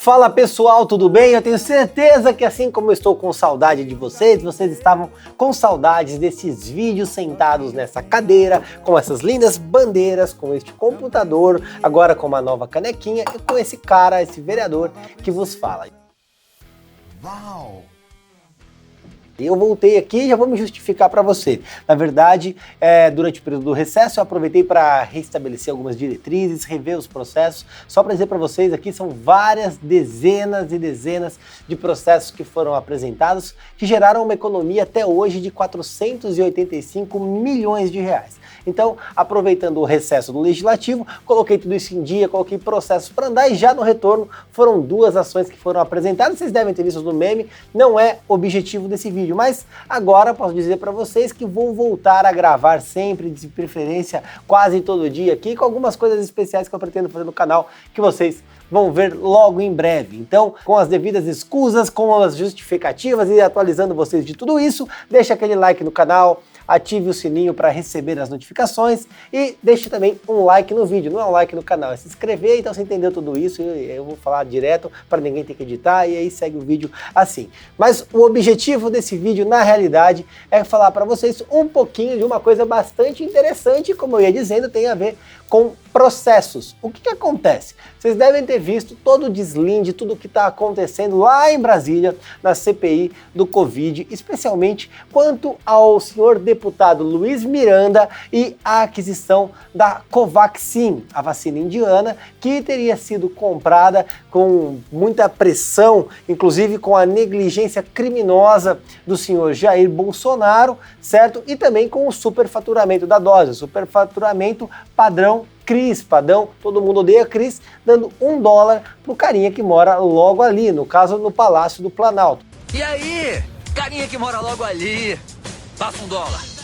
Fala pessoal, tudo bem? Eu tenho certeza que assim como eu estou com saudade de vocês, vocês estavam com saudades desses vídeos sentados nessa cadeira, com essas lindas bandeiras, com este computador, agora com uma nova canequinha e com esse cara, esse vereador que vos fala. Uau! Eu voltei aqui e já vou me justificar para você. Na verdade, durante o período do recesso, eu aproveitei para restabelecer algumas diretrizes, rever os processos. Só para dizer para vocês, aqui são várias dezenas e dezenas de processos que foram apresentados, que geraram uma economia até hoje de 485 milhões de reais. Então, aproveitando o recesso do Legislativo, coloquei tudo isso em dia, coloquei processos para andar e já no retorno foram duas ações que foram apresentadas. Vocês devem ter visto no meme, não é objetivo desse vídeo, mas agora posso dizer para vocês que vou voltar a gravar sempre, de preferência quase todo dia aqui, com algumas coisas especiais que eu pretendo fazer no canal, que vocês vão ver logo em breve. Então, com as devidas escusas, com as justificativas e atualizando vocês de tudo isso, deixa aquele like no canal, ative o sininho para receber as notificações e deixe também um like no vídeo, não é um like no canal, é se inscrever. Então você entendeu tudo isso, eu vou falar direto para ninguém ter que editar e aí segue o vídeo assim. Mas o objetivo desse vídeo, na realidade, é falar para vocês um pouquinho de uma coisa bastante interessante, como eu ia dizendo, tem a ver com processos. O que acontece? Vocês devem ter visto todo o deslinde, tudo o que está acontecendo lá em Brasília, na CPI do Covid, especialmente quanto ao senhor deputado Luiz Miranda e a aquisição da Covaxin, a vacina indiana, que teria sido comprada com muita pressão, inclusive com a negligência criminosa do senhor Jair Bolsonaro, certo? E também com o superfaturamento da dose, o superfaturamento padrão Cris, padrão, todo mundo odeia Cris, dando $1 pro carinha que mora logo ali, no caso no Palácio do Planalto. E aí, carinha que mora logo ali, passa $1.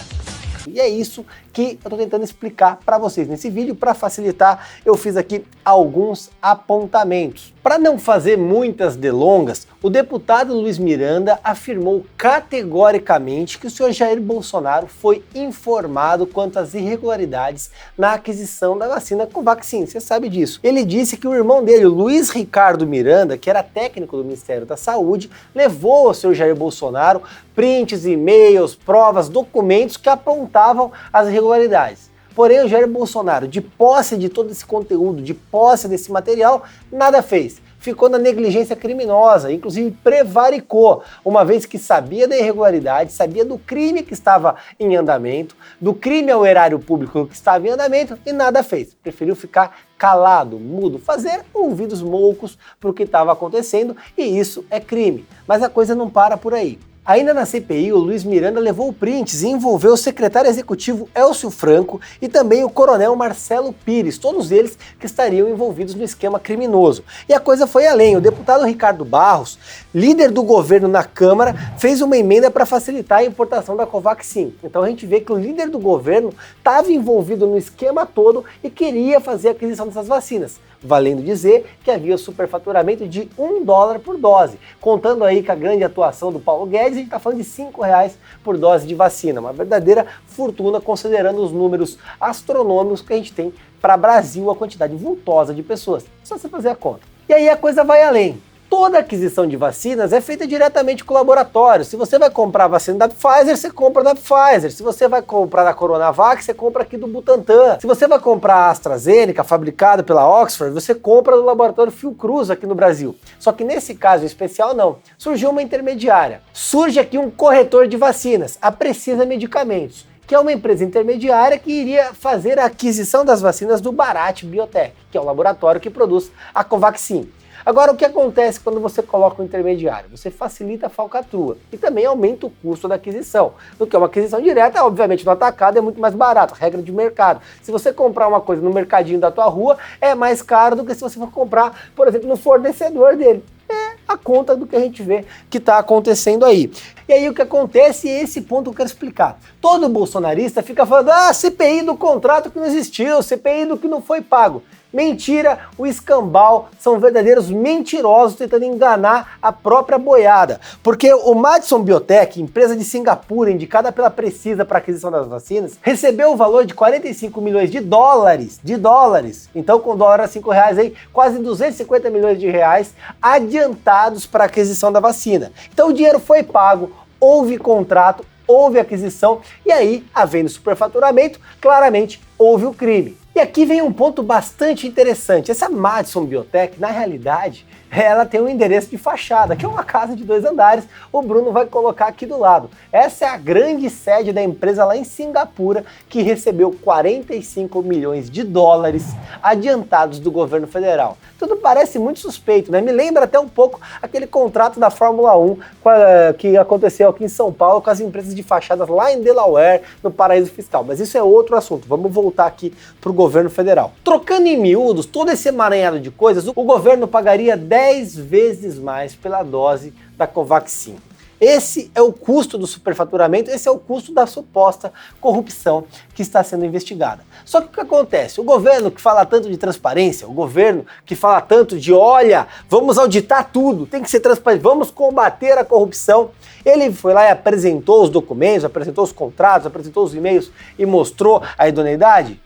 E é isso que eu tô tentando explicar para vocês nesse vídeo. Para facilitar, eu fiz aqui alguns apontamentos. Para não fazer muitas delongas, o deputado Luiz Miranda afirmou categoricamente que o senhor Jair Bolsonaro foi informado quanto às irregularidades na aquisição da vacina Covaxin. Você sabe disso. Ele disse que o irmão dele, o Luiz Ricardo Miranda, que era técnico do Ministério da Saúde, levou ao senhor Jair Bolsonaro prints, e-mails, provas, documentos que apontavam as irregularidades. Porém, o Jair Bolsonaro, de posse de todo esse conteúdo, de posse desse material, nada fez. Ficou na negligência criminosa, inclusive prevaricou, uma vez que sabia da irregularidade, sabia do crime que estava em andamento, do crime ao erário público que estava em andamento e nada fez. Preferiu ficar calado, mudo, fazer ouvidos moucos para o que estava acontecendo, e isso é crime. Mas a coisa não para por aí. Ainda na CPI, o Luiz Miranda levou prints e envolveu o secretário executivo Elcio Franco e também o coronel Marcelo Pires, todos eles que estariam envolvidos no esquema criminoso. E a coisa foi além. O deputado Ricardo Barros, líder do governo na Câmara, fez uma emenda para facilitar a importação da Covaxin. Então a gente vê que o líder do governo estava envolvido no esquema todo e queria fazer a aquisição dessas vacinas. Valendo dizer que havia superfaturamento de $1 por dose. Contando aí com a grande atuação do Paulo Guedes, a gente está falando de R$5 por dose de vacina. Uma verdadeira fortuna, considerando os números astronômicos que a gente tem para o Brasil, a quantidade vultosa de pessoas. É só você fazer a conta. E aí a coisa vai além. Toda aquisição de vacinas é feita diretamente com o laboratório. Se você vai comprar a vacina da Pfizer, você compra da Pfizer. Se você vai comprar da Coronavac, você compra aqui do Butantan. Se você vai comprar a AstraZeneca, fabricada pela Oxford, você compra do laboratório Fiocruz aqui no Brasil. Só que nesse caso em especial não. Surgiu uma intermediária. Surge aqui um corretor de vacinas, a Precisa Medicamentos, que é uma empresa intermediária que iria fazer a aquisição das vacinas do Bharat Biotech, que é o laboratório que produz a Covaxin. Agora, o que acontece quando você coloca um intermediário? Você facilita a falcatrua e também aumenta o custo da aquisição. Do que uma aquisição direta, obviamente no atacado é muito mais barato, regra de mercado. Se você comprar uma coisa no mercadinho da tua rua, é mais caro do que se você for comprar, por exemplo, no fornecedor dele. É a conta do que a gente vê que está acontecendo aí. E aí o que acontece, e esse ponto que eu quero explicar. Todo bolsonarista fica falando, CPI do contrato que não existiu, CPI do que não foi pago. Mentira, o escambau, são verdadeiros mentirosos tentando enganar a própria boiada. Porque o Madison Biotech, empresa de Singapura indicada pela Precisa para aquisição das vacinas, recebeu o valor de 45 milhões de dólares. Então com dólar a R$5 aí, quase 250 milhões de reais adiantados para a aquisição da vacina. Então o dinheiro foi pago, houve contrato, houve aquisição e aí, havendo superfaturamento, claramente houve o crime. E aqui vem um ponto bastante interessante. Essa Madison Biotech, na realidade, ela tem um endereço de fachada, que é uma casa de 2 andares, o Bruno vai colocar aqui do lado. Essa é a grande sede da empresa lá em Singapura, que recebeu 45 milhões de dólares adiantados do governo federal. Tudo parece muito suspeito, né? Me lembra até um pouco aquele contrato da Fórmula 1 que aconteceu aqui em São Paulo com as empresas de fachadas lá em Delaware, no paraíso fiscal. Mas isso é outro assunto. Vamos voltar aqui para o governo federal. Trocando em miúdos, todo esse emaranhado de coisas, o governo pagaria 10 vezes mais pela dose da Covaxin. Esse é o custo do superfaturamento, esse é o custo da suposta corrupção que está sendo investigada. Só que o que acontece? O governo que fala tanto de transparência, o governo que fala tanto de, olha, vamos auditar tudo, tem que ser transparente, vamos combater a corrupção, ele foi lá e apresentou os documentos, apresentou os contratos, apresentou os e-mails e mostrou a idoneidade.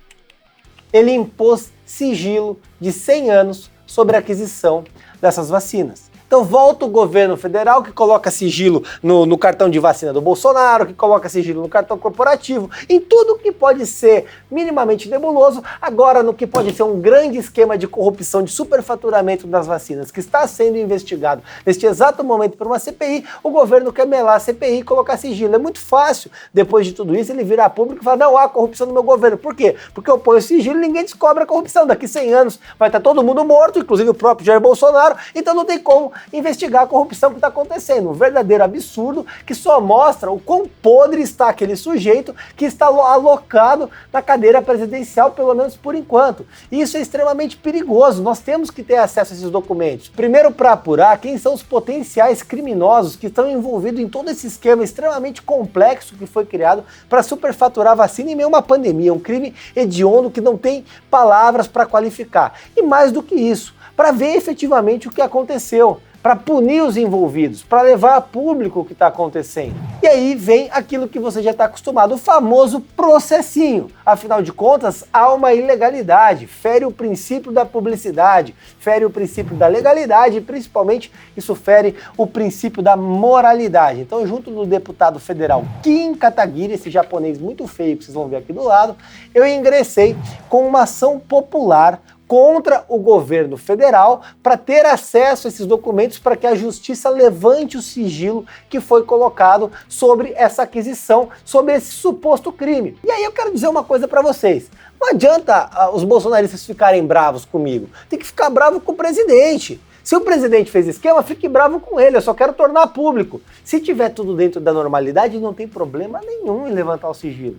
Ele impôs sigilo de 100 anos sobre a aquisição dessas vacinas. Então volta o governo federal que coloca sigilo no cartão de vacina do Bolsonaro, que coloca sigilo no cartão corporativo, em tudo que pode ser minimamente nebuloso, agora no que pode ser um grande esquema de corrupção, de superfaturamento das vacinas, que está sendo investigado neste exato momento por uma CPI, o governo quer melar a CPI e colocar sigilo. É muito fácil, depois de tudo isso, ele virar público e falar, não há corrupção no meu governo. Por quê? Porque eu ponho sigilo e ninguém descobre a corrupção. Daqui 100 anos vai estar todo mundo morto, inclusive o próprio Jair Bolsonaro, então não tem como investigar a corrupção que está acontecendo. Um verdadeiro absurdo que só mostra o quão podre está aquele sujeito que está alocado na cadeira presidencial, pelo menos por enquanto. E isso é extremamente perigoso. Nós temos que ter acesso a esses documentos. Primeiro, para apurar quem são os potenciais criminosos que estão envolvidos em todo esse esquema extremamente complexo que foi criado para superfaturar a vacina em meio a uma pandemia. Um crime hediondo que não tem palavras para qualificar. E mais do que isso, para ver efetivamente o que aconteceu, para punir os envolvidos, para levar a público o que está acontecendo. E aí vem aquilo que você já está acostumado, o famoso processinho. Afinal de contas, há uma ilegalidade, fere o princípio da publicidade, fere o princípio da legalidade e principalmente isso fere o princípio da moralidade. Então, junto do deputado federal Kim Kataguiri, esse japonês muito feio que vocês vão ver aqui do lado, eu ingressei com uma ação popular contra o governo federal para ter acesso a esses documentos para que a justiça levante o sigilo que foi colocado sobre essa aquisição, sobre esse suposto crime. E aí eu quero dizer uma coisa para vocês. Não adianta os bolsonaristas ficarem bravos comigo. Tem que ficar bravo com o presidente. Se o presidente fez esquema, fique bravo com ele, eu só quero tornar público. Se tiver tudo dentro da normalidade, não tem problema nenhum em levantar o sigilo.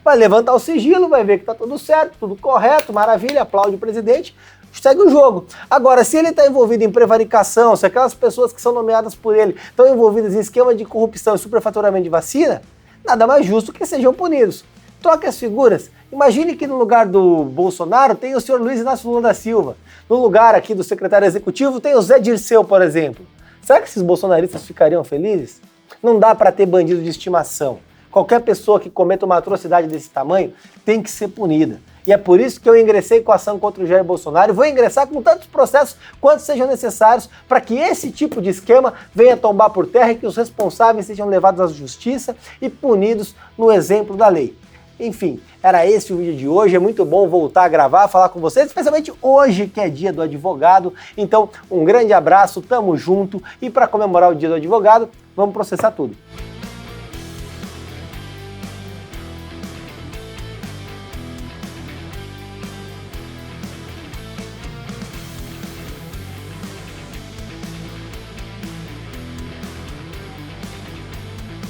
Vai levantar o sigilo, vai ver que tá tudo certo, tudo correto, maravilha, aplaude o presidente, segue o jogo. Agora, se ele está envolvido em prevaricação, se aquelas pessoas que são nomeadas por ele estão envolvidas em esquema de corrupção e superfaturamento de vacina, nada mais justo que sejam punidos. Troque as figuras. Imagine que no lugar do Bolsonaro tem o senhor Luiz Inácio Lula da Silva. No lugar aqui do secretário executivo tem o Zé Dirceu, por exemplo. Será que esses bolsonaristas ficariam felizes? Não dá para ter bandido de estimação. Qualquer pessoa que cometa uma atrocidade desse tamanho tem que ser punida. E é por isso que eu ingressei com a ação contra o Jair Bolsonaro e vou ingressar com tantos processos quanto sejam necessários para que esse tipo de esquema venha tombar por terra e que os responsáveis sejam levados à justiça e punidos no exemplo da lei. Enfim, era esse o vídeo de hoje. É muito bom voltar a gravar, falar com vocês, especialmente hoje que é dia do advogado. Então, um grande abraço, tamo junto e para comemorar o dia do advogado, vamos processar tudo.